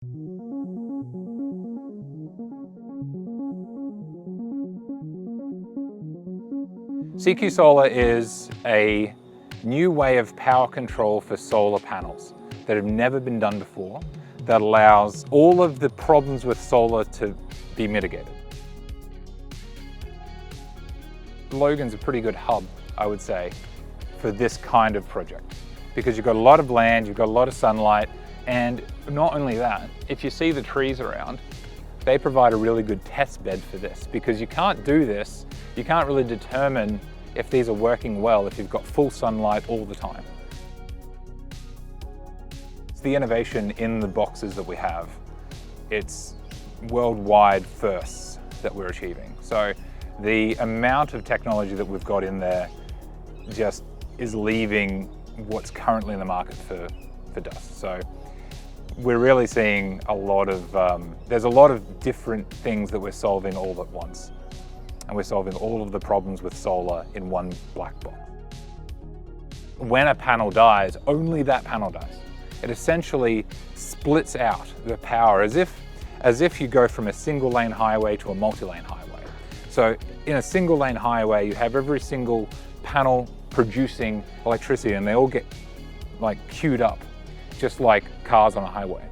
CQ Solar is a new way of power control for solar panels that have never been done before, that allows all of the problems with solar to be mitigated. Logan's a pretty good hub, I would say, for this kind of project, because you've got a lot of land, you've got a lot of sunlight, and not only that, if you see the trees around, they provide a really good test bed for this, because you can't do this, you can't really determine if these are working well if you've got full sunlight all the time. It's the innovation in the boxes that we have. It's worldwide firsts that we're achieving. So the amount of technology that we've got in there just is leaving what's currently in the market for dust. So we're really seeing a lot of, there's a lot of different things that we're solving all at once. And we're solving all of the problems with solar in one black box. When a panel dies, only that panel dies. It essentially splits out the power as if you go from a single lane highway to a multi-lane highway. So in a single lane highway, you have every single panel producing electricity and they all get like queued up, just like cars on a highway.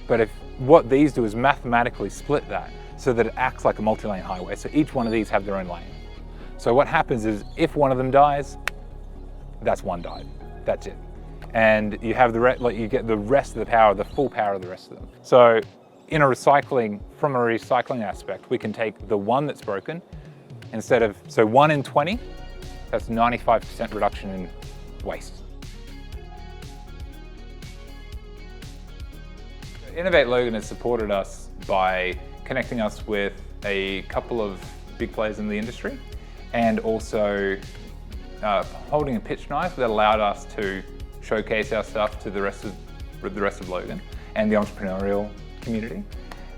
But what these do is mathematically split that so that it acts like a multi-lane highway. So each one of these have their own lane. So what happens is if one of them dies, that's one died, that's it. And you have you get the rest of the power, the full power of the rest of them. So from a recycling aspect, we can take the one that's broken so 1 in 20, that's 95% reduction in waste. Innovate Logan has supported us by connecting us with a couple of big players in the industry and also holding a pitch knife that allowed us to showcase our stuff to the rest of Logan and the entrepreneurial community.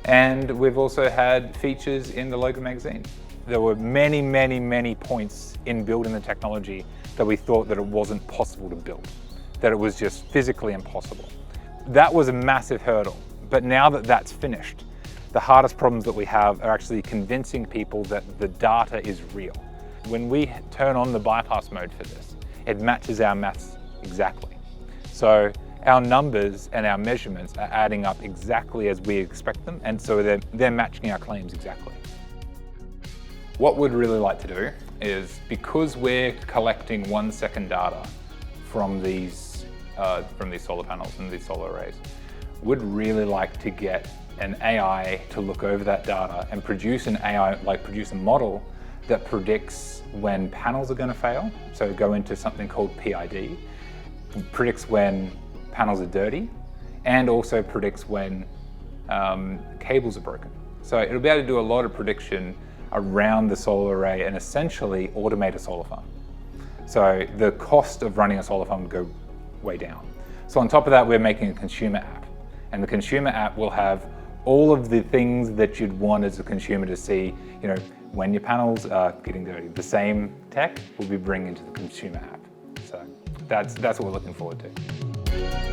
And we've also had features in the Logan magazine. There were many, many, many points in building the technology that we thought that it wasn't possible to build, that it was just physically impossible. That was a massive hurdle, but now that that's finished, the hardest problems that we have are actually convincing people that the data is real. When we turn on the bypass mode for this, it matches our maths exactly. So our numbers and our measurements are adding up exactly as we expect them, and so they're matching our claims exactly. What we'd really like to do is, because we're collecting 1 second data from these solar panels and these solar arrays, would really like to get an AI to look over that data and produce a model that predicts when panels are going to fail. So go into something called PID, predicts when panels are dirty, and also predicts when cables are broken. So it'll be able to do a lot of prediction around the solar array and essentially automate a solar farm. So the cost of running a solar farm would go way down. So on top of that, we're making a consumer app, and the consumer app will have all of the things that you'd want as a consumer to see, when your panels are getting dirty. The same tech will be bringing into the consumer app. So that's what we're looking forward to.